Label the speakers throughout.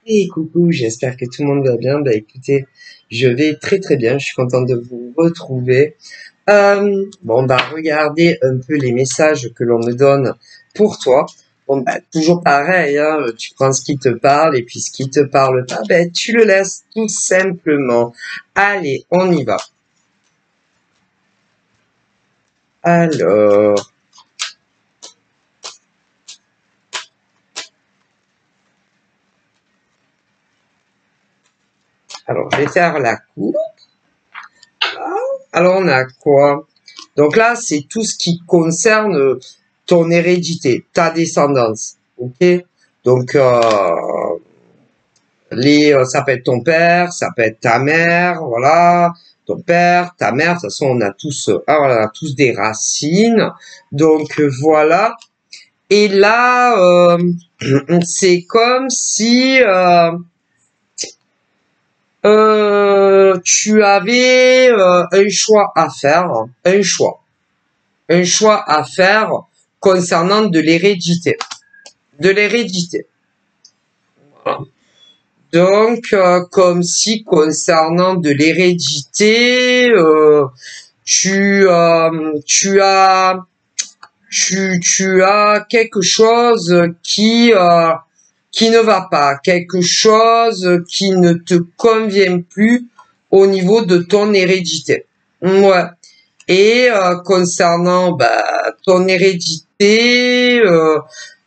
Speaker 1: Et coucou, j'espère que tout le monde va bien. Bah écoutez, je vais très très bien, je suis contente de vous retrouver. Bon bah regardez un peu les messages que l'on me donne pour toi. Bon bah toujours pareil, hein, tu prends ce qui te parle et puis ce qui te parle pas, bah tu le laisses tout simplement. Allez, on y va. Alors, je vais faire la coupe. Alors on a quoi? Donc là, c'est tout ce qui concerne ton hérédité, ta descendance. Ok? Donc ça peut être ton père, ça peut être ta mère, voilà. Ton père, ta mère, de toute façon, on a tous des racines. Donc voilà. Et là, c'est comme si tu avais un choix à faire, un choix à faire concernant de l'hérédité, Voilà. Donc, comme si concernant de l'hérédité, tu as quelque chose qui ne va pas, quelque chose qui ne te convient plus au niveau de ton hérédité. Ouais. Et concernant ton hérédité,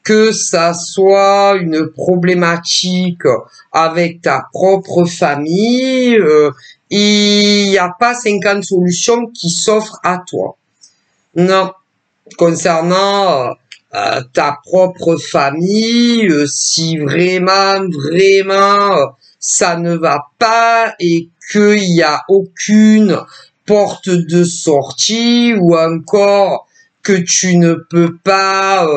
Speaker 1: que ça soit une problématique avec ta propre famille, il n'y a pas 50 solutions qui s'offrent à toi. Non, concernant ta propre famille, si vraiment ça ne va pas et qu'il n'y a aucune porte de sortie ou encore que tu ne peux pas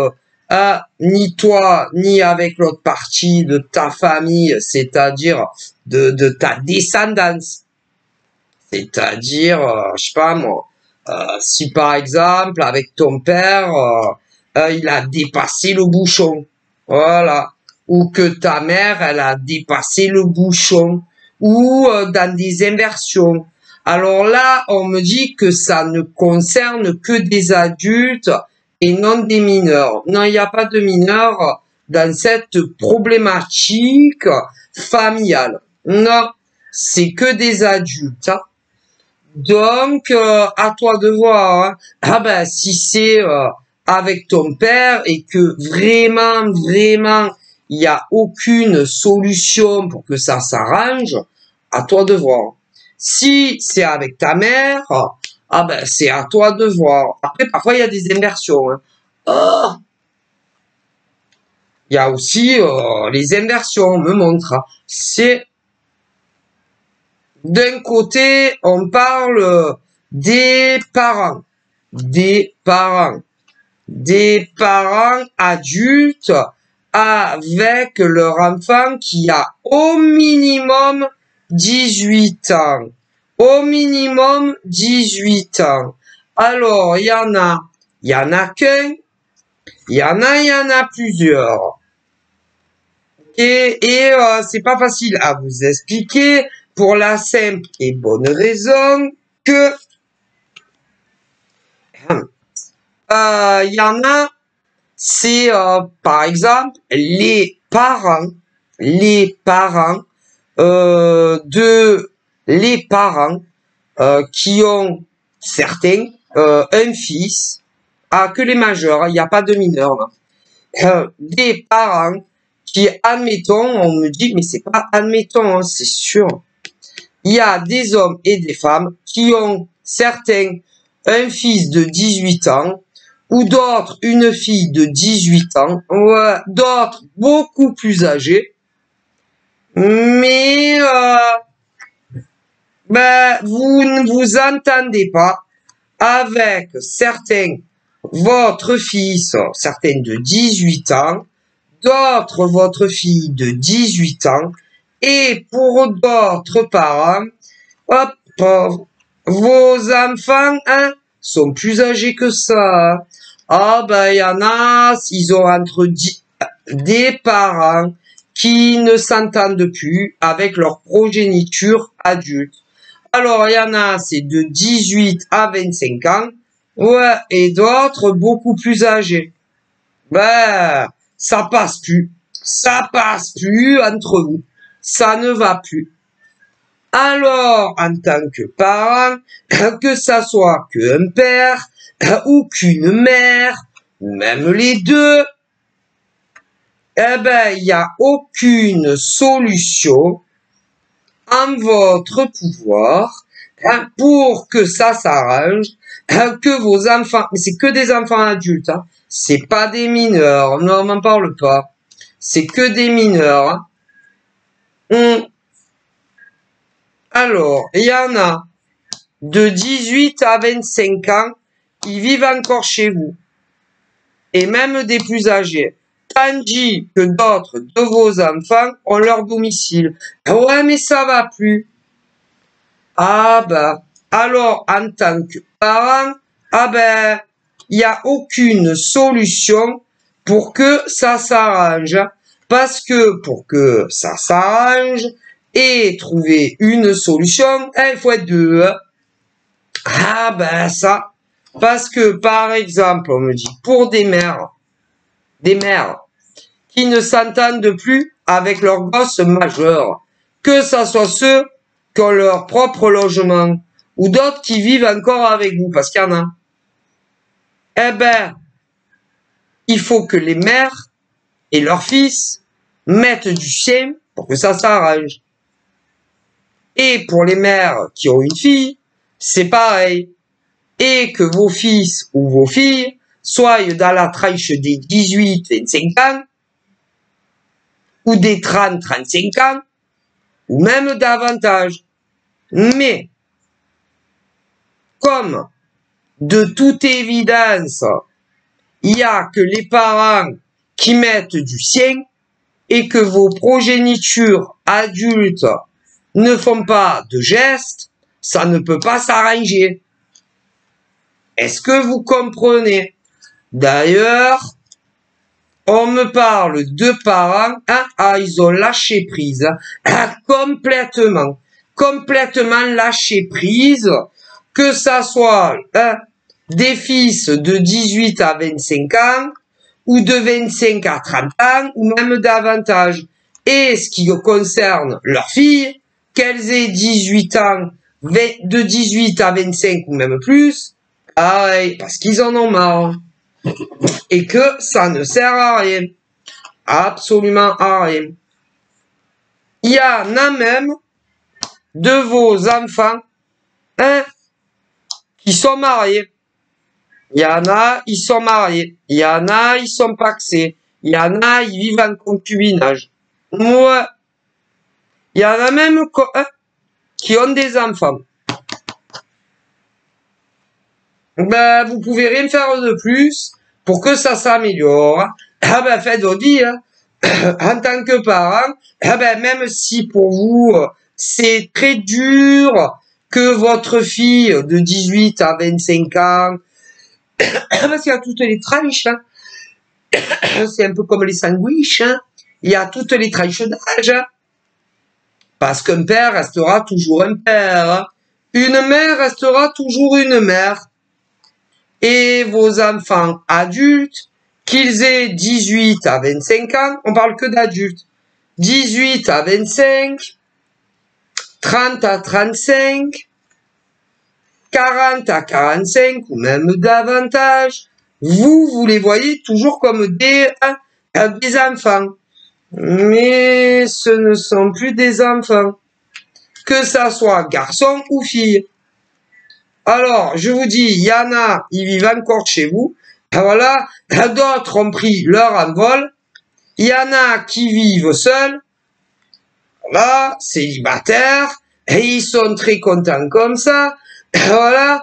Speaker 1: ni toi ni avec l'autre partie de ta famille, c'est-à-dire de ta descendance, c'est-à-dire je sais pas moi, si par exemple avec ton père il a dépassé le bouchon, voilà, ou que ta mère elle a dépassé le bouchon, ou dans des inversions. Alors là, on me dit que ça ne concerne que des adultes et non des mineurs. Non, il n'y a pas de mineurs dans cette problématique familiale. Non, c'est que des adultes. Hein. Donc, à toi de voir. Hein. Ah ben, si c'est avec ton père et que vraiment, il n'y a aucune solution pour que ça s'arrange, à toi de voir. Si c'est avec ta mère, ah ben, c'est à toi de voir. Après, parfois, il y a des inversions. Hein. Oh, il y a aussi les inversions, on me montre. Hein. C'est d'un côté, on parle des parents, des parents, des parents adultes avec leur enfant qui a au minimum 18 ans. Au minimum 18 ans. Alors, il y en a qu'un, il y en a plusieurs. Et c'est pas facile à vous expliquer pour la simple et bonne raison que il y en a, c'est par exemple les parents qui ont certains un fils, que les majeurs, il n'y a pas de mineurs là. Des parents qui, admettons, on me dit, mais c'est pas admettons, hein, c'est sûr. Il y a des hommes et des femmes qui ont certains un fils de 18 ans, ou d'autres une fille de 18 ans, ou d'autres beaucoup plus âgés, mais vous ne vous entendez pas avec certains, votre fils, certains de 18 ans, d'autres votre fille de 18 ans, et pour d'autres parents, hop, vos enfants, hein, sont plus âgés que ça. Ah, ben, il y en a, ils ont entre 10, des parents qui ne s'entendent plus avec leur progéniture adulte. Alors, il y en a, c'est de 18 à 25 ans, ouais, et d'autres beaucoup plus âgés. Ben, ça passe plus. Ça passe plus entre vous. Ça ne va plus. Alors, en tant que parent, que ça soit qu'un père ou qu'une mère, ou même les deux, eh ben, il n'y a aucune solution en votre pouvoir pour que ça s'arrange, que vos enfants, mais c'est que des enfants adultes, hein, c'est pas des mineurs, non, on n'en parle pas, c'est que des mineurs. Hein. Alors, il y en a de 18 à 25 ans qui vivent encore chez vous, et même des plus âgés. Tandis que d'autres de vos enfants ont leur domicile. Ouais, mais ça va plus. Ah ben, alors en tant que parent, ah ben, il n'y a aucune solution pour que ça s'arrange. Parce que pour que ça s'arrange et trouver une solution, il faut être deux. Ah ben ça, parce que par exemple, on me dit pour des mères qui ne s'entendent plus avec leurs gosses majeurs, que ça soit ceux qui ont leur propre logement ou d'autres qui vivent encore avec vous, parce qu'il y en a. Eh ben, il faut que les mères et leurs fils mettent du sien pour que ça s'arrange. Et pour les mères qui ont une fille, c'est pareil. Et que vos fils ou vos filles soient dans la tranche des 18-25 ans, ou des 30-35 ans, ou même davantage. Mais, comme de toute évidence, il n'y a que les parents qui mettent du sien et que vos progénitures adultes ne font pas de gestes, ça ne peut pas s'arranger. Est-ce que vous comprenez? D'ailleurs, on me parle de parents, ils ont lâché prise, complètement lâché prise, que ça soit des fils de 18 à 25 ans, ou de 25 à 30 ans, ou même davantage. Et ce qui concerne leurs filles, qu'elles aient 18 ans, de 18 à 25 ou même plus, pareil, parce qu'ils en ont marre. Et que ça ne sert à rien. Absolument à rien. Il y en a même de vos enfants qui sont mariés. Il y en a, ils sont mariés. Il y en a, ils sont pacsés. Il y en a, ils vivent en concubinage. Ouais. Il y en a même qui ont des enfants. Ben, vous pouvez rien faire de plus pour que ça s'améliore. Ah ben, faites votre vie, hein. En tant que parent, ah ben, même si pour vous, c'est très dur que votre fille de 18 à 25 ans, parce qu'il y a toutes les tranches, hein. C'est un peu comme les sandwichs, hein. Il y a toutes les tranches d'âge, hein. Parce qu'un père restera toujours un père, hein. Une mère restera toujours une mère. Et vos enfants adultes, qu'ils aient 18 à 25 ans, on parle que d'adultes, 18 à 25, 30 à 35, 40 à 45 ou même davantage, vous les voyez toujours comme des enfants. Mais ce ne sont plus des enfants, que ça soit garçon ou fille. Alors, je vous dis, il y en a, ils vivent encore chez vous. Voilà, d'autres ont pris leur envol. Il y en a qui vivent seuls. Voilà, célibataires. Et ils sont très contents comme ça. Voilà,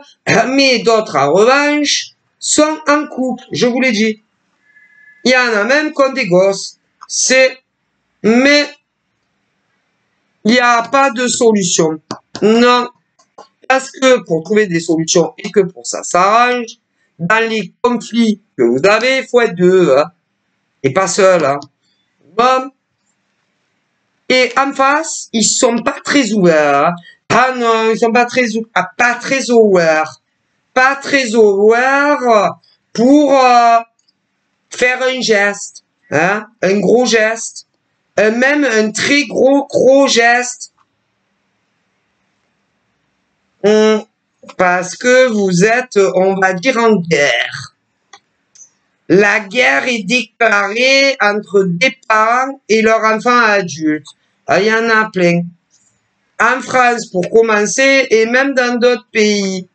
Speaker 1: mais d'autres, en revanche, sont en couple, je vous l'ai dit. Il y en a même qui ont des gosses. Mais, il n'y a pas de solution. Non. Parce que pour trouver des solutions et que pour ça s'arrange, dans les conflits que vous avez, il faut être deux, hein, et pas seul. Hein. Bon, Et en face, ils sont pas très ouverts. Ah non, ils sont pas très ouverts. Pas très ouverts pour faire un geste. Hein, un gros geste. Même un très gros geste. Parce que vous êtes, on va dire, en guerre. La guerre est déclarée entre des parents et leurs enfants adultes. Il y en a plein. En France, pour commencer, et même dans d'autres pays.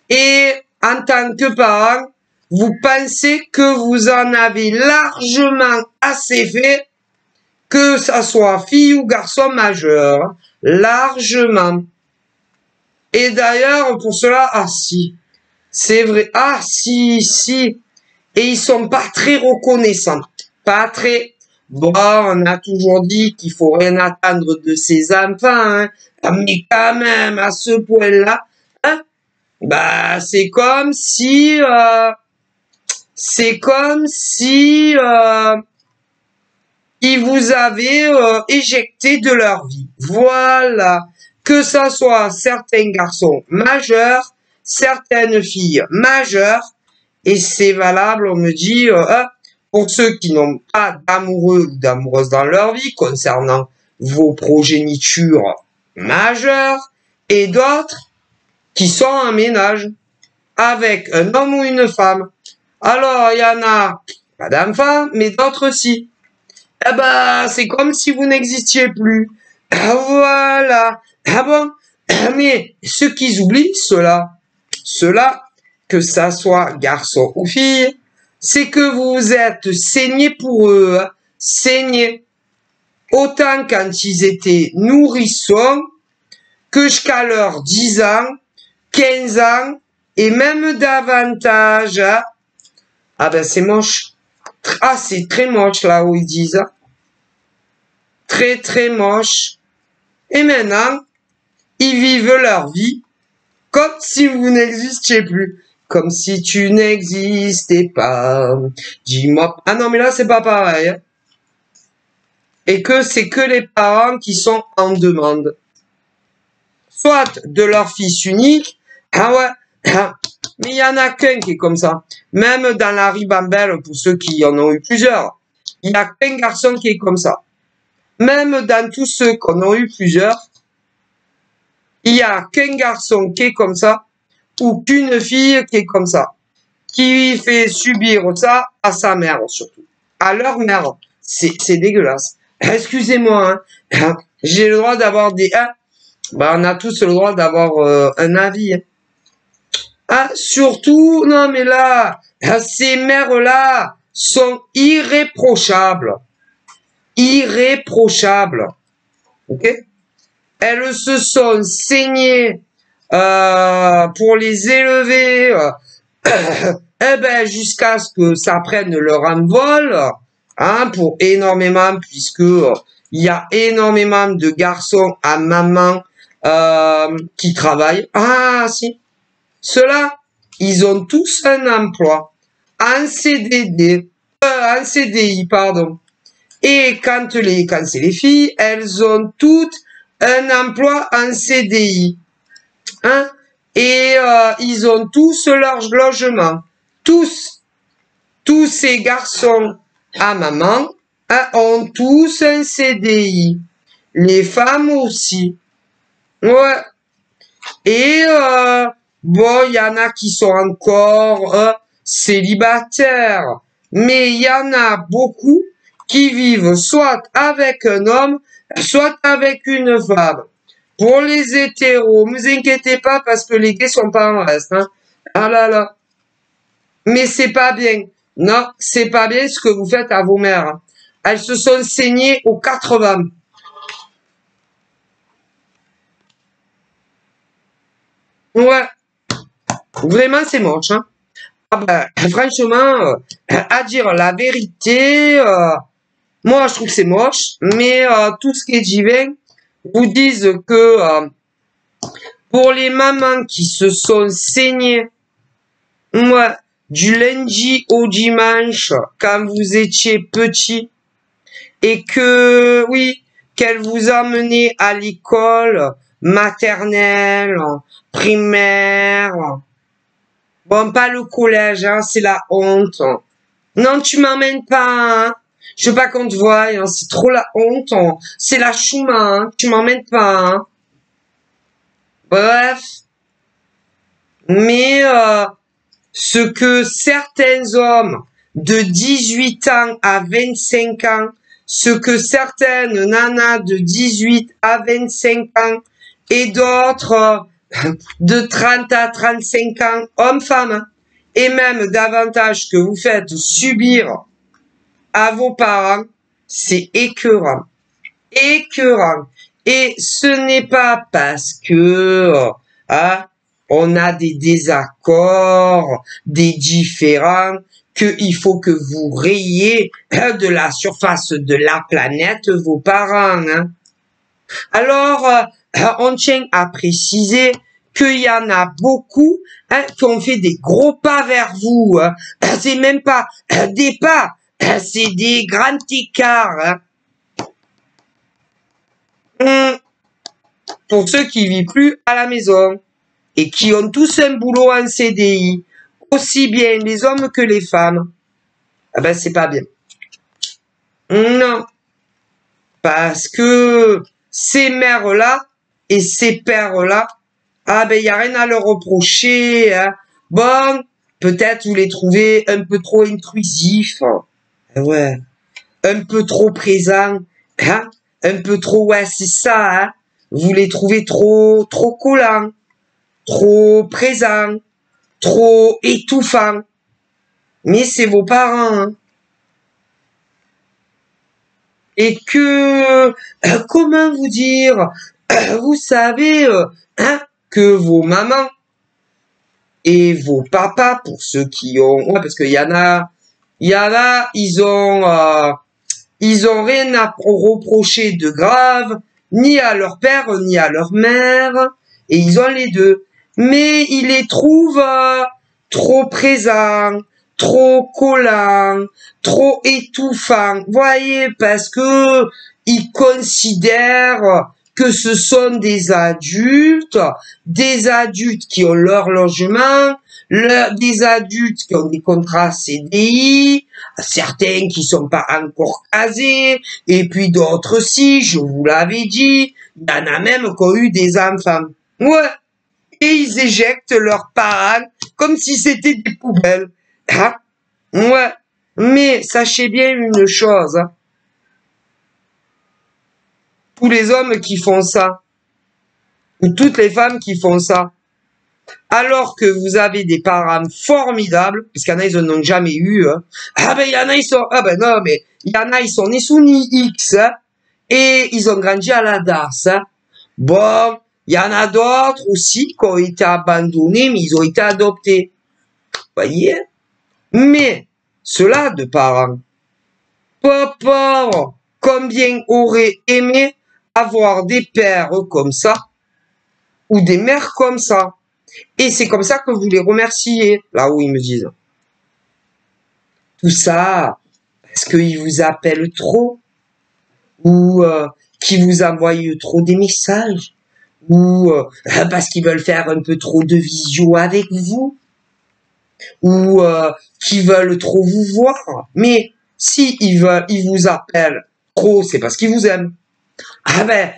Speaker 1: Et en tant que parent, vous pensez que vous en avez largement assez fait, que ça soit fille ou garçon majeur. Largement. Et d'ailleurs, pour cela, ah si, c'est vrai, ah si. Et ils sont pas très reconnaissants. Pas très. Bon, on a toujours dit qu'il faut rien attendre de ses enfants, hein. Mais quand même, à ce point-là, hein, bah, c'est comme si ils vous avaient éjecté de leur vie. Voilà. Que ça soit certains garçons majeurs, certaines filles majeures, et c'est valable, on me dit, pour ceux qui n'ont pas d'amoureux ou d'amoureuses dans leur vie concernant vos progénitures majeures, et d'autres qui sont en ménage avec un homme ou une femme. Alors, il y en a pas d'enfants, mais d'autres si. Eh ben, c'est comme si vous n'existiez plus. Voilà. Ah bon? Mais ce qu'ils oublient, ceux-là, que ça soit garçon ou fille, c'est que vous êtes saigné pour eux, hein. Saigné. Autant quand ils étaient nourrissons, que jusqu'à leurs 10 ans, 15 ans, et même davantage. Hein. Ah ben c'est moche. Ah, c'est très moche là où ils disent. Hein. Très moche. Et maintenant, ils vivent leur vie comme si vous n'existiez plus. Comme si tu n'existais pas. Dis-moi. Ah non, mais là, c'est pas pareil. Hein. Et que c'est que les parents qui sont en demande. Soit de leur fils unique. Ah ouais. Mais il y en a qu'un qui est comme ça. Même dans la ribambelle, pour ceux qui en ont eu plusieurs, il y a qu'un garçon qui est comme ça. Même dans tous ceux qu'on a eu plusieurs, il y a qu'un garçon qui est comme ça, ou qu'une fille qui est comme ça, qui fait subir ça à sa mère surtout, à leur mère. C'est dégueulasse. Excusez-moi, hein. J'ai le droit d'avoir des... on a tous le droit d'avoir un avis. Hein. Ah, surtout, non mais là, ces mères-là sont irréprochables. Irréprochables. Ok? Elles se sont saignées pour les élever, eh ben jusqu'à ce que ça prenne leur envol, hein, pour énormément, puisque il y a énormément de garçons à maman qui travaillent. Ah si, ceux-là, ils ont tous un emploi en CDD, en CDI, pardon. Et quand c'est les filles, elles ont toutes un emploi en CDI. Hein? Et ils ont tous leur logement. Tous ces garçons à maman hein, ont tous un CDI. Les femmes aussi. Ouais. Et bon, il y en a qui sont encore célibataires. Mais il y en a beaucoup qui vivent soit avec un homme, soit avec une femme. Pour les hétéros, ne vous inquiétez pas parce que les gays sont pas en reste. Hein. Ah là là. Mais c'est pas bien. Non, c'est pas bien ce que vous faites à vos mères. Hein. Elles se sont saignées aux 80. Ouais. Vraiment, c'est moche. Hein. Ah ben, franchement, à dire la vérité, moi, je trouve que c'est moche. Mais tout ce qui est divin vous disent que pour les mamans qui se sont saignées, moi, du lundi au dimanche, quand vous étiez petit, et que, oui, qu'elle vous a mené à l'école maternelle, primaire. Bon, pas le collège, hein, c'est la honte. Non, tu m'emmènes pas, hein. Je veux pas qu'on te voie, hein, c'est trop la honte. C'est la chouma, hein, tu m'emmènes pas, hein. Bref. Mais ce que certains hommes de 18 ans à 25 ans, ce que certaines nanas de 18 à 25 ans et d'autres de 30 à 35 ans, hommes, femmes, et même davantage que vous faites subir à vos parents, c'est écœurant. Écœurant. Et ce n'est pas parce que on a des désaccords, des différends, qu'il faut que vous rayiez de la surface de la planète vos parents. Hein. Alors, on tient à préciser qu'il y en a beaucoup qui ont fait des gros pas vers vous. Hein. C'est même pas des pas, c'est des grands écarts. Hein. Pour ceux qui vivent plus à la maison et qui ont tous un boulot en CDI, aussi bien les hommes que les femmes, ah ben c'est pas bien. Non. Parce que ces mères-là et ces pères-là, ah ben il n'y a rien à leur reprocher. Hein. Bon, peut-être vous les trouvez un peu trop intrusifs. Ouais. Un peu trop présents. Hein. Un peu trop, ouais, c'est ça. Hein. Vous les trouvez trop collants. Trop présents. Trop étouffants. Mais c'est vos parents. Hein. Et que, comment vous dire, vous savez, hein, que vos mamans et vos papas, pour ceux qui ont, ouais, parce qu'il y en a, ils ont rien à reprocher de grave, ni à leur père, ni à leur mère, et ils ont les deux. Mais ils les trouvent trop présents, trop collants, trop étouffants. Voyez, parce que ils considèrent que ce sont des adultes qui ont leur logement, des adultes qui ont des contrats CDI, certains qui sont pas encore casés, et puis d'autres si, je vous l'avais dit, il y en a même qui ont eu des enfants. Ouais. Et ils éjectent leurs parents comme si c'était des poubelles. Hein? Ouais. Mais sachez bien une chose. Hein? Tous les hommes qui font ça, ou toutes les femmes qui font ça, alors que vous avez des parents formidables, parce qu'il y en a, ils n'en ont jamais eu. Hein. Ah ben, il y en a, ils sont... Ah ben non, mais il y en a, ils sont nés sous X, hein, et ils ont grandi à la DAS. Hein. Bon, il y en a d'autres aussi qui ont été abandonnés, mais ils ont été adoptés. Voyez? Mais, ceux-là de parents, papa, combien auraient aimé avoir des pères comme ça, ou des mères comme ça. Et c'est comme ça que vous les remerciez, là où ils me disent. Tout ça, parce qu'ils vous appellent trop, ou qu'ils vous envoient trop des messages, ou parce qu'ils veulent faire un peu trop de visio avec vous, ou qu'ils veulent trop vous voir. Mais si ils vous appellent trop, c'est parce qu'ils vous aiment. Ah ben,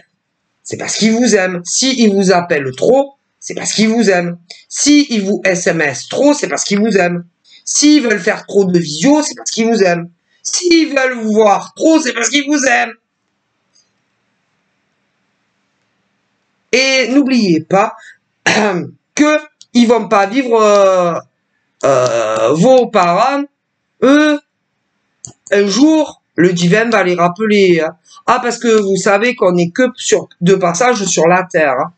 Speaker 1: c'est parce qu'ils vous aiment. Si ils vous appellent trop, c'est parce qu'ils vous aiment. Si ils vous SMS trop, c'est parce qu'ils vous aiment. S'ils veulent faire trop de visio, c'est parce qu'ils vous aiment. S'ils veulent vous voir trop, c'est parce qu'ils vous aiment. Et n'oubliez pas que ils vont pas vivre vos parents, eux, un jour, le divin va les rappeler. Hein. Ah, parce que vous savez qu'on n'est que de passage sur la terre. Hein.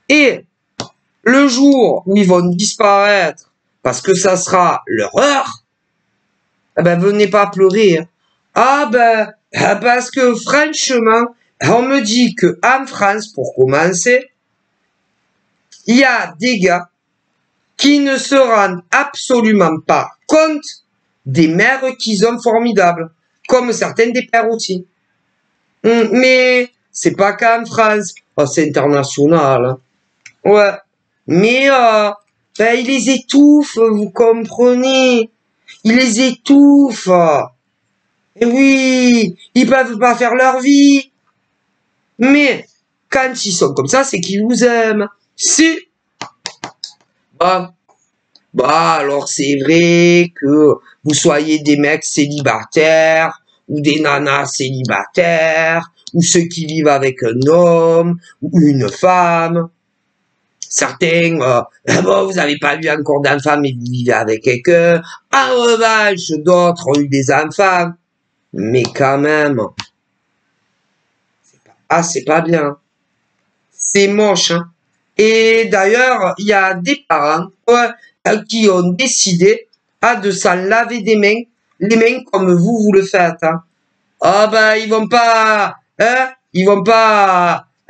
Speaker 1: Et le jour où ils vont disparaître, parce que ça sera leur heure, eh ben venez pas pleurer. Hein. Ah ben, parce que franchement, on me dit que en France, pour commencer, il y a des gars qui ne se rendent absolument pas compte des mères qu'ils ont formidables, comme certaines des pères aussi. Mais c'est pas qu'en France. Oh, c'est international. Hein. Ouais. Mais ben, il les étouffe, vous comprenez. Il les étouffe. Et oui, ils peuvent pas faire leur vie. Mais quand ils sont comme ça, c'est qu'ils vous aiment. Si. Bah, alors c'est vrai que vous soyez des mecs célibataires ou des nanas célibataires ou ceux qui vivent avec un homme ou une femme. Certains, bon, vous n'avez pas eu encore d'enfants mais vous vivez avec quelqu'un. En revanche, d'autres ont eu des enfants. Mais quand même, c'est pas bien. C'est moche, hein. Et d'ailleurs, il y a des parents qui ont décidé de s'en laver les mains comme vous le faites. Hein. Ah ben, ils vont pas.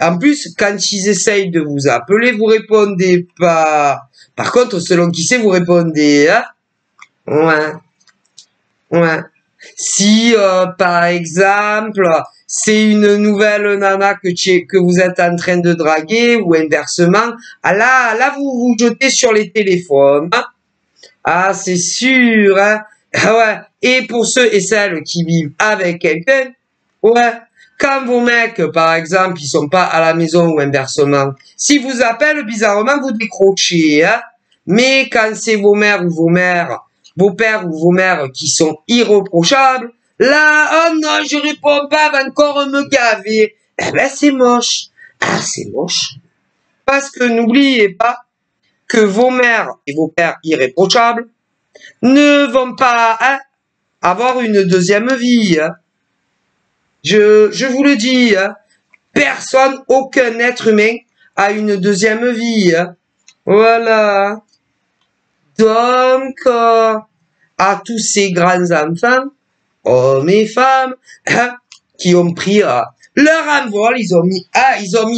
Speaker 1: En plus, quand ils essayent de vous appeler, vous répondez pas. Par contre, selon qui c'est, vous répondez. Hein. Ouais, ouais. Si, par exemple, c'est une nouvelle nana que vous êtes en train de draguer, ou inversement, là, vous vous jetez sur les téléphones. Hein. Ah, c'est sûr, hein. Ah ouais. Et pour ceux et celles qui vivent avec quelqu'un, ouais. Quand vos mecs, par exemple, ils sont pas à la maison ou inversement, si vous appellent, bizarrement, vous décrochez, hein. Mais quand c'est vos mères ou vos pères ou vos mères qui sont irréprochables, là, oh non, je réponds pas, va encore me gaver. Eh ben, c'est moche. Ah, c'est moche. Parce que n'oubliez pas que vos mères et vos pères irréprochables ne vont pas hein, avoir une deuxième vie. Hein. Je vous le dis, hein. Personne, aucun être humain a une deuxième vie. Hein. Voilà. Donc, à tous ces grands enfants, hommes et femmes, hein, qui ont pris leur envol, ils ont mis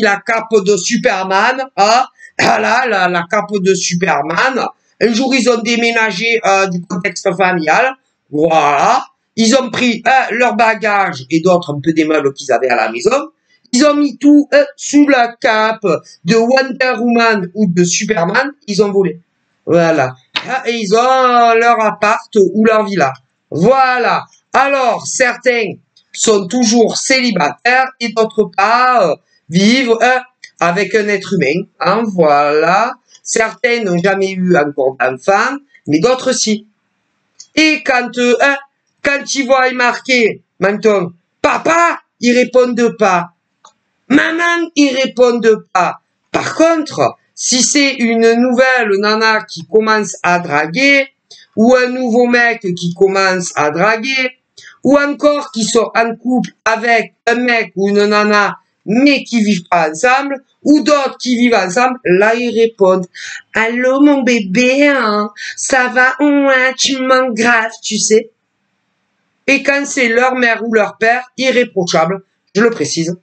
Speaker 1: la cape de Superman, hein, la cape de Superman. Un jour, ils ont déménagé du contexte familial, voilà. Ils ont pris leur bagage et d'autres un peu des meubles qu'ils avaient à la maison. Ils ont mis tout sous la cape de Wonder Woman ou de Superman. Ils ont volé. Voilà. Et ils ont leur appart ou leur villa. Voilà. Alors, certains sont toujours célibataires et d'autres pas vivent avec un être humain. Hein, voilà. Certains n'ont jamais eu encore d'enfants, mais d'autres si. Et quand ils voient marqué, maintenant, papa, ils répondent pas. Maman, ils répondent pas. Par contre, si c'est une nouvelle nana qui commence à draguer, ou un nouveau mec qui commence à draguer, ou encore qui sont en couple avec un mec ou une nana, mais qui vivent pas ensemble, ou d'autres qui vivent ensemble, là ils répondent « Allô mon bébé, hein, ça va? Ouais, tu me manques grave, tu sais ?» Et quand c'est leur mère ou leur père, irréprochable, je le précise,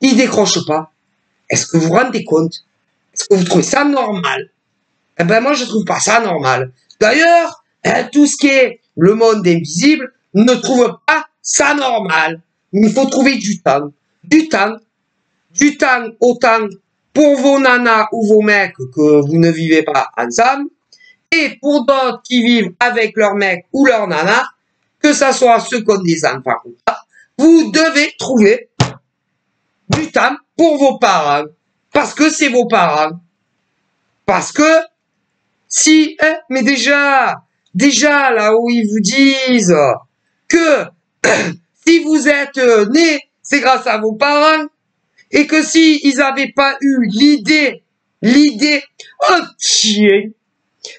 Speaker 1: ils décrochent pas. Est-ce que vous vous rendez compte? Est-ce que vous trouvez ça normal? Eh ben moi je trouve pas ça normal. D'ailleurs, tout ce qui est le monde invisible ne trouve pas ça normal. Il faut trouver du temps. Du temps autant pour vos nanas ou vos mecs que vous ne vivez pas ensemble, et pour d'autres qui vivent avec leur mec ou leur nana, que ça soit ceux qui ont des enfants ou pas, vous devez trouver du temps pour vos parents. Parce que c'est vos parents. Parce que, si, mais déjà, là où ils vous disent que si vous êtes né, c'est grâce à vos parents, et que si ils n'avaient pas eu l'idée, oh tiens,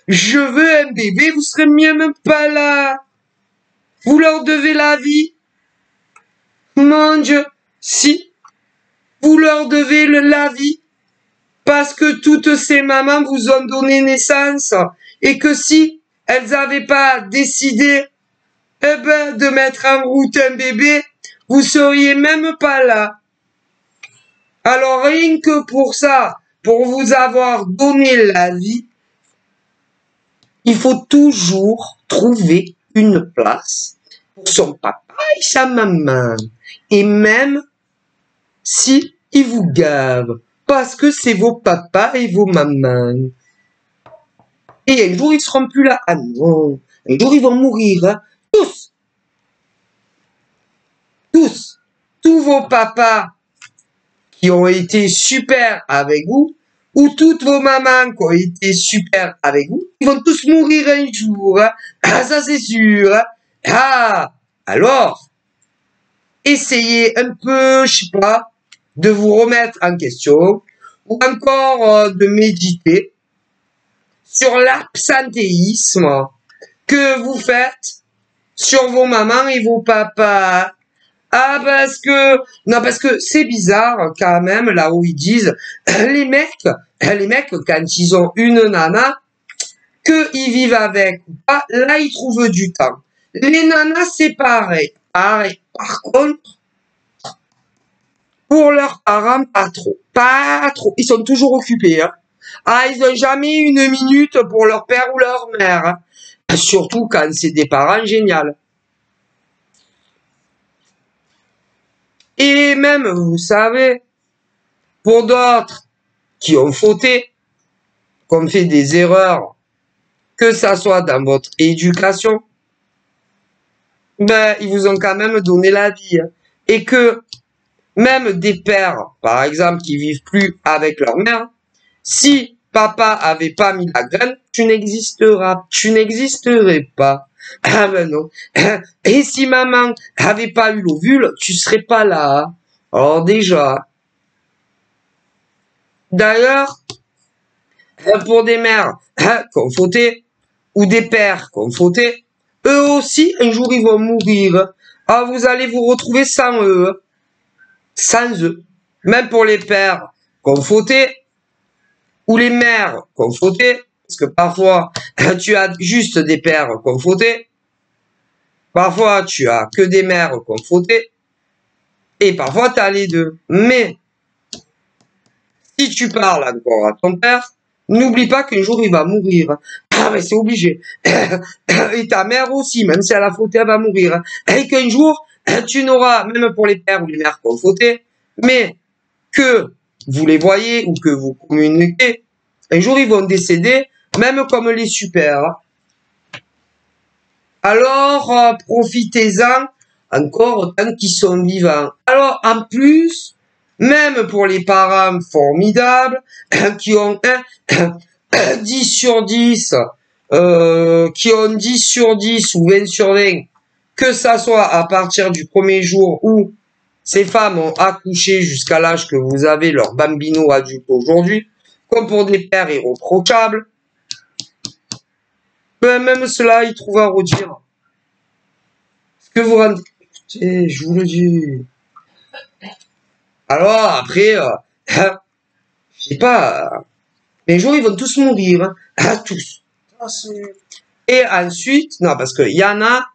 Speaker 1: je veux un bébé, vous serez même pas là. Vous leur devez la vie. Mon Dieu, si, vous leur devez la vie. Parce que toutes ces mamans vous ont donné naissance. Et que si elles n'avaient pas décidé, de mettre en route un bébé, vous seriez même pas là. Alors rien que pour ça, pour vous avoir donné la vie, il faut toujours trouver une place pour son papa et sa maman. Et même si ils vous gavent, parce que c'est vos papas et vos mamans. Et un jour, ils seront plus là. Ah non, un jour, ils vont mourir, hein. Tous. Tous. Tous vos papas qui ont été super avec vous, ou toutes vos mamans qui ont été super avec vous, ils vont tous mourir un jour, hein. Ah, ça c'est sûr, hein. Ah, alors, essayez un peu, je sais pas, de vous remettre en question, ou encore de méditer sur l'absentéisme que vous faites sur vos mamans et vos papas. Ah, parce que c'est bizarre quand même, là où ils disent, les mecs, quand ils ont une nana, qu'ils vivent avec ou pas, là, ils trouvent du temps. Les nanas, c'est pareil. Pareil. Par contre, pour leurs parents, pas trop. Pas trop. Ils sont toujours occupés, hein. Ah, ils ont jamais une minute pour leur père ou leur mère, hein. Surtout quand c'est des parents géniaux. Et même, vous savez, pour d'autres qui ont fauté, qui ont fait des erreurs, que ça soit dans votre éducation, ben, ils vous ont quand même donné la vie, hein. Et que même des pères, par exemple, qui vivent plus avec leur mère, si papa avait pas mis la graine, tu n'existerais pas. Ah ben non. Et si maman avait pas eu l'ovule, tu serais pas là, hein. Alors déjà. D'ailleurs, pour des mères confrontées ou des pères confrontés, eux aussi, un jour, ils vont mourir. Ah, vous allez vous retrouver sans eux. Sans eux. Même pour les pères confrontés ou les mères confrontées, parce que parfois, tu as juste des pères confrontés, parfois, tu as que des mères confrontées, et parfois, tu as les deux. Mais, si tu parles encore à ton père, n'oublie pas qu'un jour il va mourir. Ah mais c'est obligé. Et ta mère aussi, même si elle a fauté, elle va mourir. Et qu'un jour, tu n'auras, même pour les pères ou les mères qui ont fauté, mais que vous les voyez ou que vous communiquez, un jour ils vont décéder, même comme les super. Alors, profitez-en encore tant qu'ils sont vivants. Alors, en plus, même pour les parents formidables, qui ont 10 sur 10, qui ont 10 sur 10 ou 20 sur 20, que ça soit à partir du premier jour où ces femmes ont accouché jusqu'à l'âge que vous avez leur bambino adulte aujourd'hui, comme pour des pères irréprochables, ben même cela, ils trouvent à redire. Ce que vous rendez... Écoutez, je vous le dis. Alors, après, je sais pas, les jours, ils vont tous mourir, hein. Ah, tous. Et ensuite, non, parce qu'il y en a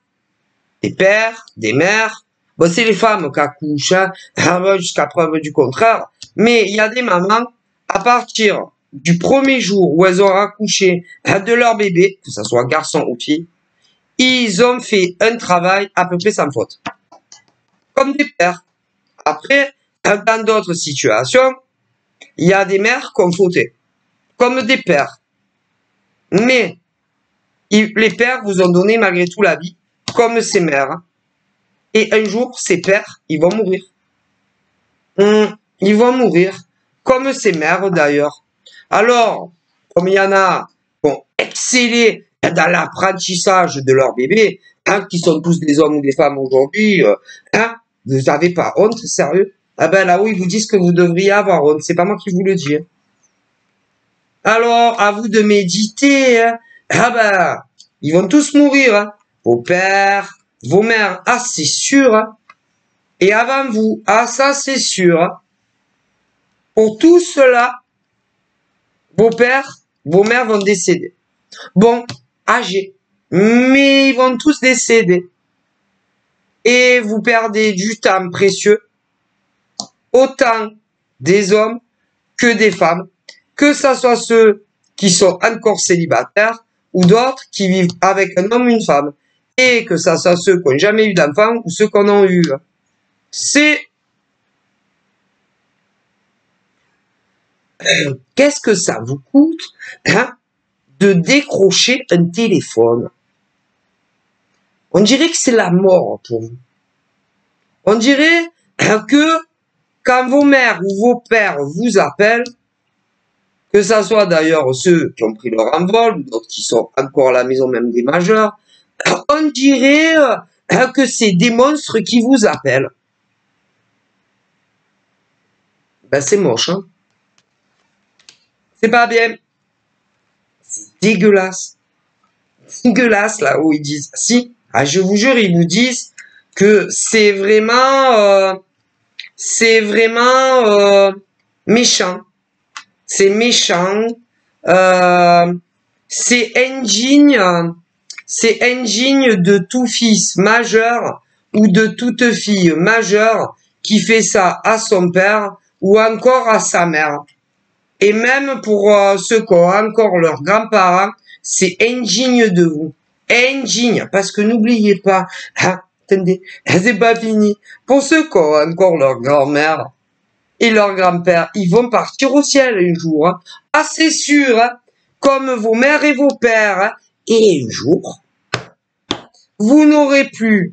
Speaker 1: des pères, des mères, bon, c'est les femmes qui accouchent, hein, jusqu'à preuve du contraire, mais il y a des mamans, à partir du premier jour où elles ont accouché de leur bébé, que ce soit garçon ou fille, ils ont fait un travail à peu près sans faute. Comme des pères. Après, dans d'autres situations, il y a des mères qui ont fauté. Comme des pères. Mais, les pères vous ont donné malgré tout la vie, comme ces mères. Et un jour, ces pères, ils vont mourir. Ils vont mourir. Comme ces mères d'ailleurs. Alors, comme il y en a qui ont excellé dans l'apprentissage de leur bébé, hein, qui sont tous des hommes ou des femmes aujourd'hui, hein, vous n'avez pas honte, sérieux? Ah ben là où ils vous disent que vous devriez avoir honte, c'est pas moi qui vous le dis. Alors, à vous de méditer, hein. Ah ben, ils vont tous mourir, hein. Vos pères, vos mères, ah c'est sûr, hein. Et avant vous, ah ça c'est sûr, hein. Pour tout cela, vos pères, vos mères vont décéder. Bon, âgés, mais ils vont tous décéder. Et vous perdez du temps précieux, autant des hommes que des femmes, que ça soit ceux qui sont encore célibataires ou d'autres qui vivent avec un homme ou une femme, et que ça soit ceux qui n'ont jamais eu d'enfants ou ceux qui en ont eu. C'est qu'est-ce que ça vous coûte hein, de décrocher un téléphone? On dirait que c'est la mort pour vous. On dirait que quand vos mères ou vos pères vous appellent, que ça soit d'ailleurs ceux qui ont pris leur envol, ou d'autres qui sont encore à la maison, même des majeurs, on dirait que c'est des monstres qui vous appellent. Ben c'est moche, hein. C'est pas bien. C'est dégueulasse. Dégueulasse là où ils disent. Si, ah, je vous jure, ils vous disent que c'est vraiment méchant. C'est méchant. C'est indigne. C'est indigne de tout fils majeur ou de toute fille majeure qui fait ça à son père ou encore à sa mère. Et même pour ceux qui ont encore leurs grands-parents, c'est indigne de vous. Indigne, parce que n'oubliez pas, hein, attendez, c'est pas fini. Pour ceux qui ont encore leur grand-mère et leur grand-père, ils vont partir au ciel un jour. Hein. Ah, c'est sûr, hein, comme vos mères et vos pères. Hein. Et un jour, vous n'aurez plus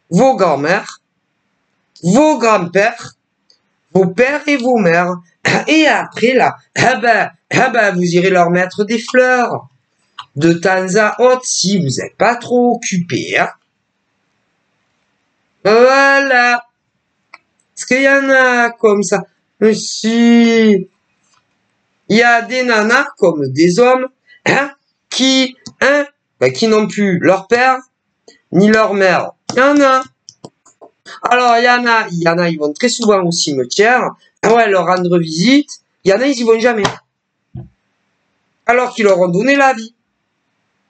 Speaker 1: vos grands-mères, vos grands-pères, vos pères et vos mères. Et après, là, vous irez leur mettre des fleurs. De temps à autre, si vous n'êtes pas trop occupé. Hein. Voilà. Parce qu'il y en a comme ça. Si. Il y a des nanas comme des hommes qui n'ont plus leur père ni leur mère. Il y en a. Alors, il y en a, ils vont très souvent au cimetière. Ouais, leur rendre visite. Il y en a, ils y vont jamais. Alors qu'ils leur ont donné la vie.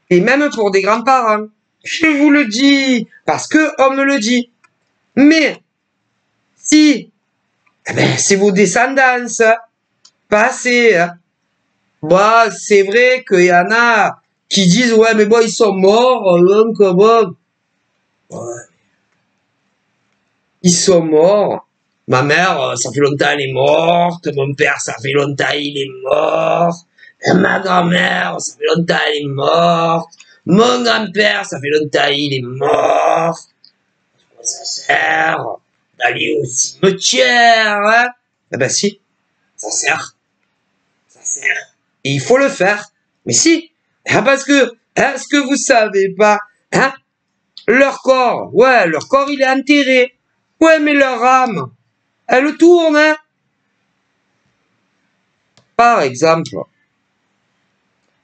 Speaker 1: Et même pour des grands-parents. Je vous le dis. Parce que on me le dit. Mais, si, c'est vos descendants. Pas assez. Hein. Bah, c'est vrai qu'il y en a qui disent, ouais, mais bon, ils sont morts. Donc, bon. Ouais. Ils sont morts. Ma mère, ça fait longtemps elle est morte. Mon père, ça fait longtemps il est mort. Ma grand-mère, ça fait longtemps elle est morte. Mon grand-père, ça fait longtemps il est mort. Ça sert d'aller au cimetière. Hein? Eh ben si, ça sert. Ça sert. Et il faut le faire. Mais si, parce que, ce que vous savez pas, hein, leur corps, ouais, leur corps il est enterré. Ouais, mais leur âme, elle tourne, hein. Par exemple,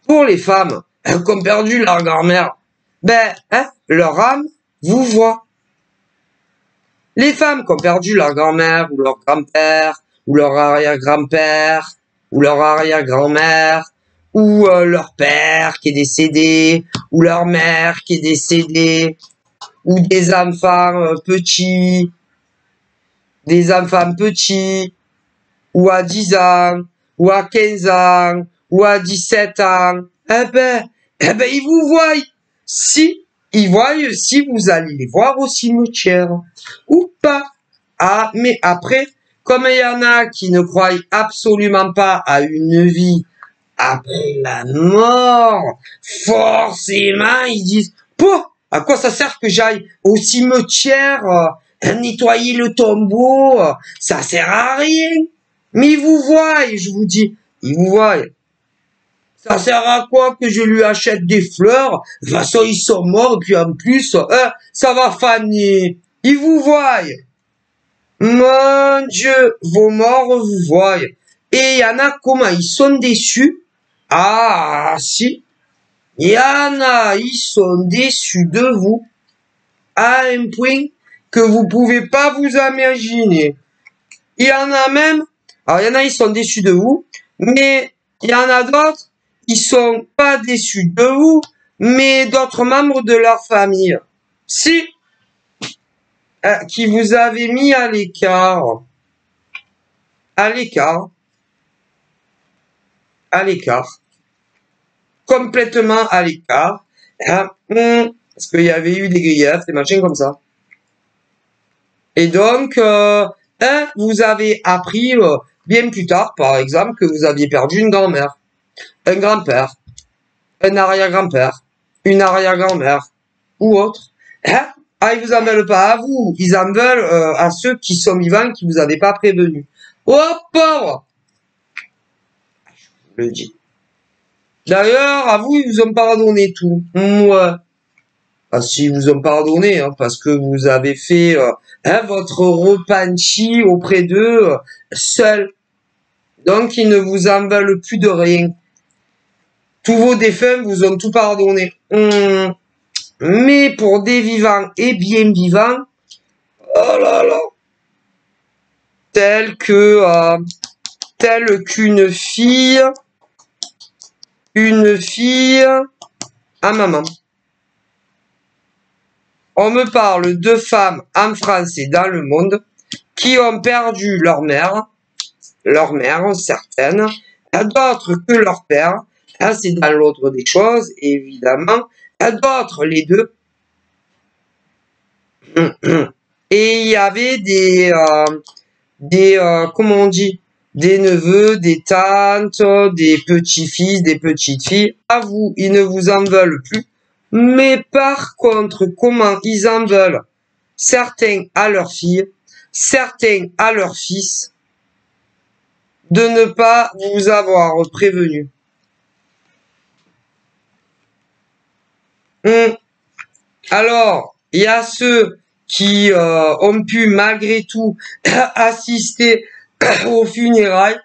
Speaker 1: pour les femmes qui ont perdu leur grand-mère, leur âme vous voit. Les femmes qui ont perdu leur grand-mère ou leur grand-père ou leur arrière-grand-père ou leur arrière-grand-mère ou leur père qui est décédé ou leur mère qui est décédée ou des enfants petits, ou à 10 ans, ou à 15 ans, ou à 17 ans, ils vous voient. Ils voient si vous allez les voir au cimetière, ou pas. Ah, mais après, comme il y en a qui ne croient absolument pas à une vie après la mort, forcément, ils disent, à quoi ça sert que j'aille au cimetière nettoyer le tombeau, ça sert à rien. Mais ils vous voient, je vous dis, ils vous voient. Ça sert à quoi que je lui achète des fleurs? De toute façon, ils sont morts, et puis en plus, ça va faner. Ils vous voient. Mon Dieu, vos morts vous voient. Et il y en a comment ils sont déçus. Ah, si. Il y en a, ils sont déçus de vous. À un point que vous pouvez pas vous imaginer. Il y en a même, alors il y en a, ils sont déçus de vous, mais il y en a d'autres, ils sont pas déçus de vous, mais d'autres membres de leur famille. Si, qui vous avez mis à l'écart, complètement à l'écart, parce qu'il y avait eu des griefs, des machins comme ça. Et donc, vous avez appris bien plus tard, par exemple, que vous aviez perdu une grand-mère, un grand-père, un arrière-grand-père, une arrière-grand-mère, ou autre. Hein? Ah, ils vous en veulent pas à vous, ils en veulent à ceux qui sont vivants, qui vous avez pas prévenus. Oh, pauvre! Je le dis. D'ailleurs, à vous, ils vous ont pardonné tout. Ouais. Ah, si, ils vous ont pardonné, hein, parce que vous avez fait votre repentis auprès d'eux seul. Donc, ils ne vous en veulent plus de rien. Tous vos défunts vous ont tout pardonné. Mais pour des vivants et bien vivants, oh là là, telle qu'une fille à maman. On me parle de femmes en France et dans le monde qui ont perdu leur mère, certaines, d'autres que leur père, c'est dans l'ordre des choses, évidemment, d'autres les deux. Et il y avait comment on dit, des neveux, des tantes, des petits-fils, des petites-filles. À vous, ils ne vous en veulent plus. Mais par contre, comment ils en veulent certains à leurs filles, certains à leurs fils, de ne pas vous avoir prévenu. Alors, il y a ceux qui ont pu malgré tout assister aux funérailles,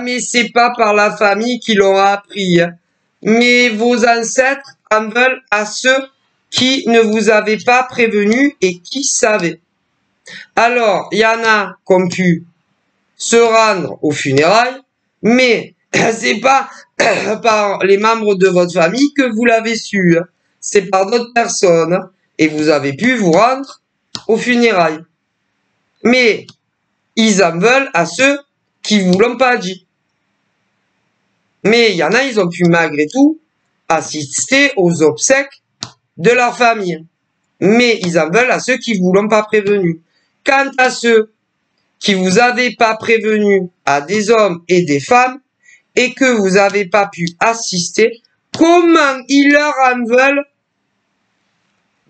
Speaker 1: mais c'est pas par la famille qui l'ont appris. Mais vos ancêtres en veulent à ceux qui ne vous avaient pas prévenu et qui savaient. Alors, il y en a qui ont pu se rendre aux funérailles, mais c'est pas par les membres de votre famille que vous l'avez su. C'est par d'autres personnes. Et vous avez pu vous rendre aux funérailles. Mais ils en veulent à ceux qui vous l'ont pas dit. Mais il y en a, ils ont pu malgré tout assister aux obsèques de leur famille. Mais ils en veulent à ceux qui vous l'ont pas prévenu. Quant à ceux qui vous avez pas prévenu à des hommes et des femmes et que vous avez pas pu assister, comment ils leur en veulent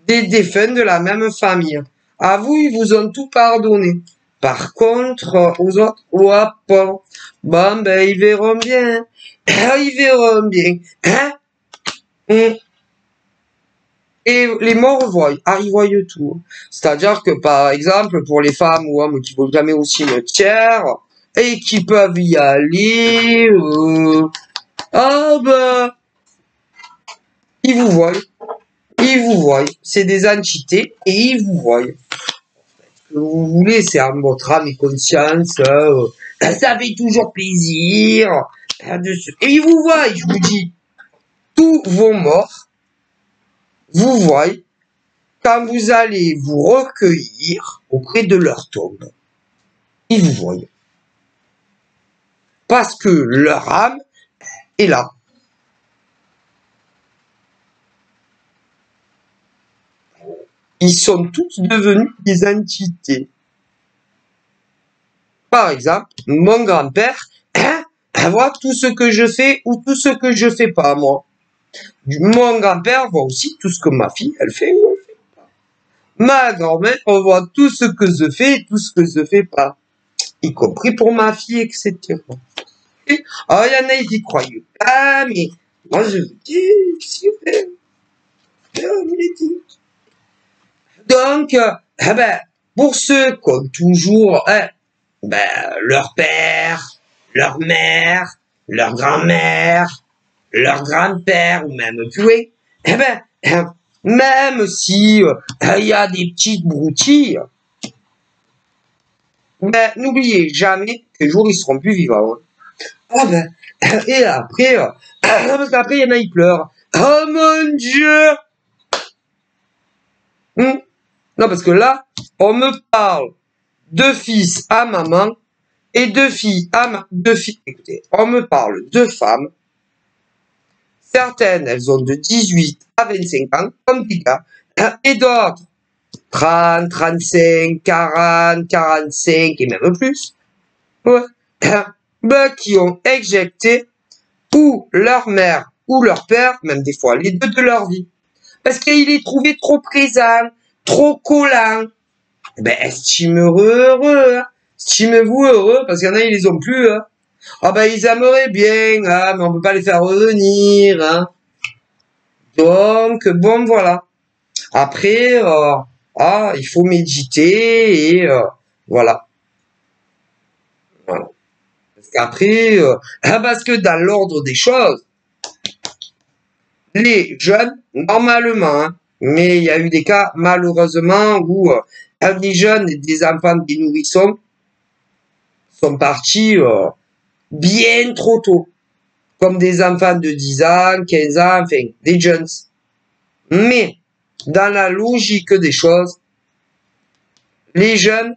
Speaker 1: des défunts de la même famille? À vous, ils vous ont tout pardonné. Par contre, aux autres, ouais, pas. Bon, ben, ils verront bien. Ils verront bien. Hein? Et les morts voient. Ah, ils voient tout. C'est-à-dire que, par exemple, pour les femmes ou hommes qui vont jamais au cimetière, et qui peuvent y aller, ah, ben, ils vous voient. Ils vous voient. C'est des entités, et ils vous voient. Que vous voulez, c'est à votre âme et conscience, ça fait toujours plaisir. Et ils vous voient, je vous dis. Tous vos morts vous voient quand vous allez vous recueillir auprès de leur tombe. Ils vous voient. Parce que leur âme est là. Ils sont tous devenus des entités. Par exemple, mon grand-père, voit tout ce que je fais ou tout ce que je fais pas, moi. Mon grand-père voit aussi tout ce que ma fille, elle fait ou elle fait pas. Ma grand-mère, on voit tout ce que je fais et tout ce que je fais pas. Y compris pour ma fille, etc. Ah, il y en a, ils y croient pas, mais moi, je vous dis, super. Donc, pour ceux comme toujours, leur père, leur mère, leur grand-mère, leur grand-père, ou même tué, même si il y a des petites broutilles, n'oubliez jamais qu'un jour ils seront plus vivants. Et après, parce qu'après il y en a, ils pleurent. Oh mon Dieu! Non, parce que là, on me parle de fils à maman et de filles à Écoutez, on me parle de femmes. Certaines, elles ont de 18 à 25 ans, comme des gars, et d'autres, 30, 35, 40, 45 et même plus. Ouais. qui ont éjecté ou leur mère ou leur père, même des fois les deux de leur vie. Parce qu'il les trouvait trop présents, trop collants. Estimez-vous heureux, hein. Estimez-vous heureux, parce qu'il y en a, ils les ont plus, hein. Ils aimeraient bien, hein, mais on peut pas les faire revenir, hein. Donc, bon, voilà. Après, il faut méditer et voilà. Voilà. Parce qu'après, parce que dans l'ordre des choses, les jeunes, normalement, hein, mais il y a eu des cas, malheureusement, où des jeunes et des enfants, des nourrissons, sont partis bien trop tôt. Comme des enfants de 10 ans, 15 ans, enfin, des jeunes. Mais, dans la logique des choses, les jeunes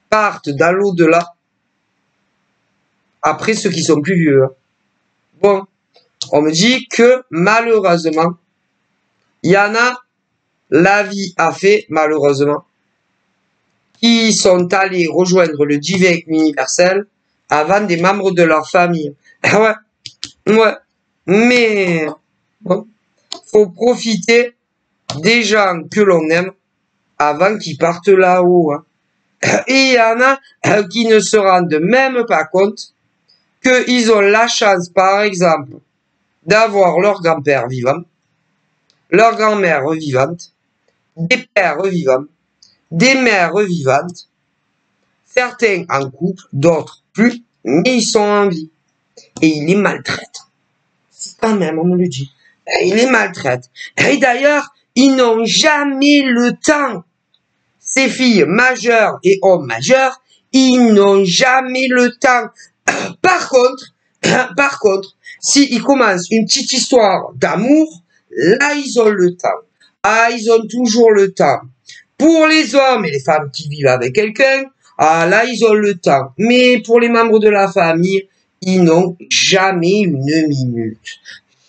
Speaker 1: partent dans l'au-delà après ceux qui sont plus vieux. Bon, on me dit que malheureusement, il y en a, la vie a fait, malheureusement, qui sont allés rejoindre le divin universel avant des membres de leur famille. Ouais, mais bon, faut profiter des gens que l'on aime avant qu'ils partent là-haut. Hein. Et il y en a qui ne se rendent même pas compte qu'ils ont la chance, par exemple, d'avoir leur grand-père vivant, leur grand-mère vivante, des pères vivants, des mères vivantes, certains en couple, d'autres plus, mais ils sont en vie. Et ils les maltraitent. C'est quand même, on me le dit. Ils les maltraitent. Et d'ailleurs, ils n'ont jamais le temps. Ces filles majeures et hommes majeurs, ils n'ont jamais le temps. Par contre, s'ils commencent une petite histoire d'amour, là, ils ont le temps. Ils ont toujours le temps. Pour les hommes et les femmes qui vivent avec quelqu'un, là, ils ont le temps. Mais pour les membres de la famille, ils n'ont jamais une minute.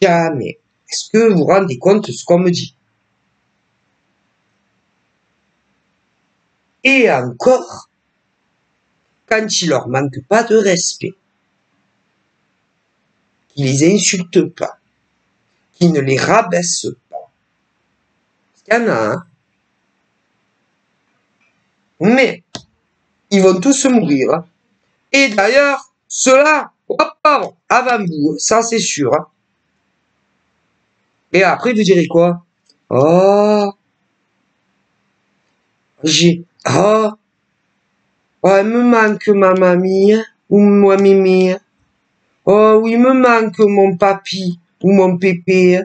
Speaker 1: Jamais. Est-ce que vous vous rendez compte de ce qu'on me dit? Et encore, quand il leur manque pas de respect, qu'ils les insultent pas, qu'ils ne les rabaissent pas. Parce qu'il y en a, hein. Mais, ils vont tous mourir. Hein. Et d'ailleurs, ceux-là, avant vous, ça c'est sûr. Hein. Et après, vous direz quoi? Il me manque ma mamie, ou moi mémé. Oui, il me manque mon papy, ou mon pépé.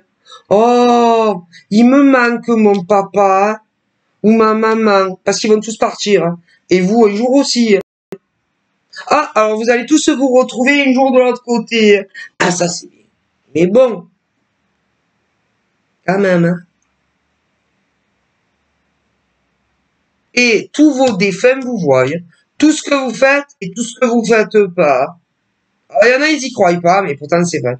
Speaker 1: Il me manque mon papa, ou ma maman, parce qu'ils vont tous partir. Hein. Et vous, un jour aussi. Alors vous allez tous vous retrouver un jour de l'autre côté. Ça c'est bien. Mais bon, quand même. Hein. Et tous vos défunts vous voient. Tout ce que vous faites et tout ce que vous faites pas. Alors, il y en a, ils y croient pas, mais pourtant c'est vrai.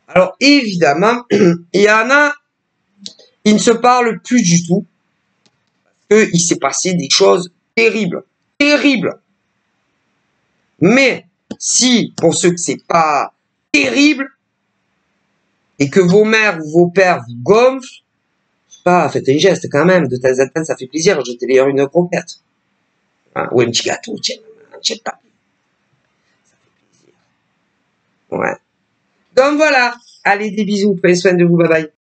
Speaker 1: Alors évidemment, il y en a, ils ne se parlent plus du tout. Parce qu'il s'est passé des choses terribles. Terribles. Mais si, pour ceux que c'est pas terrible, et que vos mères ou vos pères vous gonflent, faites un geste quand même, de temps en temps, ça fait plaisir, jetez-leur une croquette. Hein, ou un petit gâteau, tiens, pas. Ça fait plaisir. Ouais. Donc voilà. Allez, des bisous, prenez soin de vous, bye bye.